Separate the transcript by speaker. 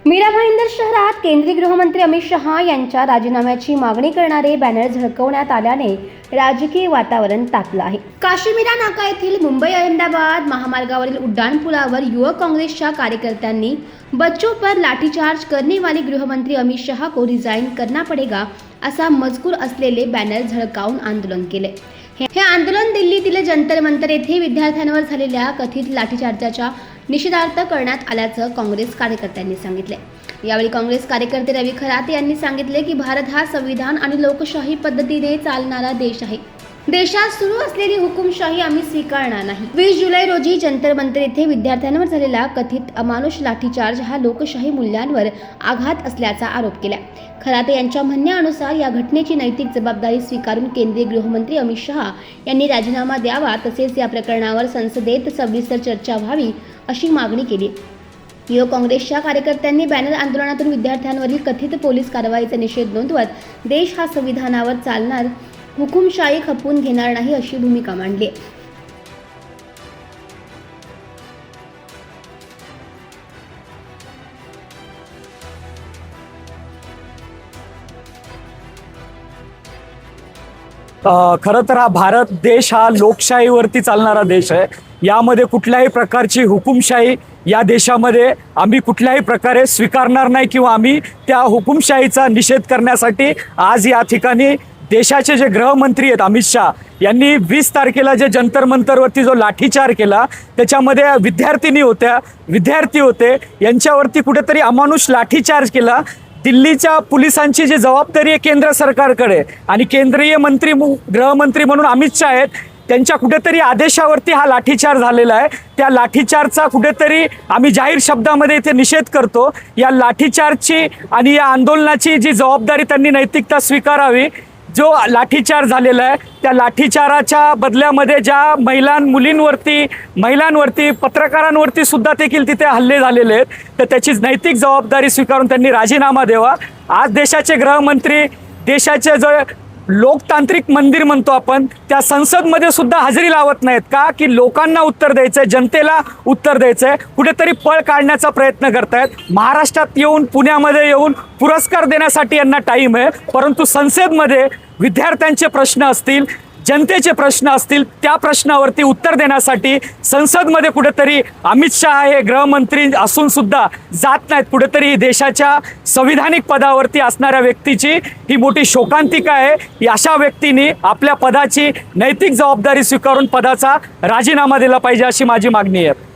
Speaker 1: मीरा भाईंदर शहरात केंद्रीय गृहमंत्री अमित शहा यांच्या राजीनाम्याची मागणी करणारे बॅनर झळकवण्यात आल्याने राजकीय वातावरण तापलं आहे। काशीमीरा नाका येथील मुंबई अहमदाबाद महामार्गावरील उड्डाणपुलावर युवक काँग्रेसच्या कार्यकर्त्यांनी बच्चों पर लाठीचार्ज करने वाले गृहमंत्री अमित शहा को रिजाइन करना पडेगा असा मजकूर असलेले बॅनर झळकावून आंदोलन केले। हे आंदोलन दिल्लीतील जंतर मंतर येथे विद्यार्थ्यांवर झालेल्या कथित लाठीचार्जाच्या निषेधार्थ करण्यात आल्याचं काँग्रेस कार्यकर्त्यांनी सांगितले। यावेळी काँग्रेस कार्यकर्ते रवी खराते यांनी सांगितले की भारत हा संविधान आणि लोकशाही पद्धतीने चालणारा देश आहे। देशात सुरू असलेली हुकुमशाही आम्ही स्वीकारणार नाही। 20 जुलै रोजी जंतर मंतर येथे विद्यार्थ्यांवर झालेला कथित अमानुष लाठीचार्ज हा लोकशाही मूल्यांवर आघात असल्याचा आरोप केला। खराते यांच्या म्हणण्यानुसार या घटनेची नैतिक जबाबदारी स्वीकारून केंद्रीय गृहमंत्री अमित शहा यांनी राजीनामा द्यावा, तसेच या प्रकरणावर संसदेत सविस्तर चर्चा व्हावी अशी मागणी केली। युवक काँग्रेसच्या कार्यकर्त्यांनी बॅनर आंदोलनातून विद्यार्थ्यांवरील कथित पोलीस कारवाईचा निषेध नोंदवत देश हा संविधानावर चालणार, हुकुमशाही खपवून घेणार नाही अशी भूमिका मांडली।
Speaker 2: खरं तर हा भारत देश हा लोकशाहीवरती चालणारा देश आहे। यामध्ये कुठल्याही प्रकारची हुकुमशाही या देशामध्ये आम्ही कुठल्याही प्रकारे स्वीकारणार नाही किंवा आम्ही त्या हुकुमशाहीचा निषेध करण्यासाठी आज या ठिकाणी देशाचे जे गृहमंत्री आहेत अमित शहा यांनी 20 तारखेला जे जंतर मंतरवरती जो लाठीचार्ज केला त्याच्यामध्ये विद्यार्थिनी होत्या, विद्यार्थी होते, यांच्यावरती कुठेतरी अमानुष लाठीचार्ज केला। दिल्लीच्या पोलिसांची जी जबाबदारी आहे केंद्र सरकारकडे आणि केंद्रीय मंत्री गृहमंत्री म्हणून अमित शहा आहेत, त्यांच्या कुठेतरी आदेशावरती हा लाठीचार्ज झालेला आहे। त्या लाठीचार्जचा कुठेतरी आम्ही जाहीर शब्दामध्ये इथे निषेध करतो। या लाठीचार्जची आणि या आंदोलनाची जी जबाबदारी त्यांनी नैतिकता स्वीकारावी। जो लाठीचार्ज झालेला आहे त्या लाठीचाराच्या बदल्यामध्ये ज्या महिलांवरती पत्रकारांवरती सुद्धा देखील तिथे हल्ले झालेले आहेत, तर त्याची नैतिक जबाबदारी स्वीकारून त्यांनी राजीनामा द्यावा। आज देशाचे गृहमंत्री देशाचे जो लोकतांत्रिक मंदिर म्हणतो आपण त्या संसदमध्ये सुद्धा हजेरी लावत नाहीत का, की लोकांना उत्तर द्यायचंय, जनतेला उत्तर द्यायचंय, कुठेतरी पळ काढण्याचा प्रयत्न करतायत। महाराष्ट्रात येऊन पुण्यामध्ये येऊन पुरस्कार देण्यासाठी यांना टाइम आहे, परंतु संसदमध्ये विद्यार्थ्यांचे प्रश्न असतील, जनतेचे प्रश्न असतील, त्या प्रश्नावरती उत्तर देण्यासाठी संसदमध्ये कुठेतरी अमित शहा हे गृहमंत्री असून सुद्धा जात नाहीत। कुठेतरी देशाच्या संविधानिक पदावरती असणाऱ्या व्यक्तीची ही मोठी शोकांतिका आहे। अशा व्यक्तीने आपल्या पदाची नैतिक जबाबदारी स्वीकारून पदाचा राजीनामा दिला पाहिजे अशी माझी मागणी आहे।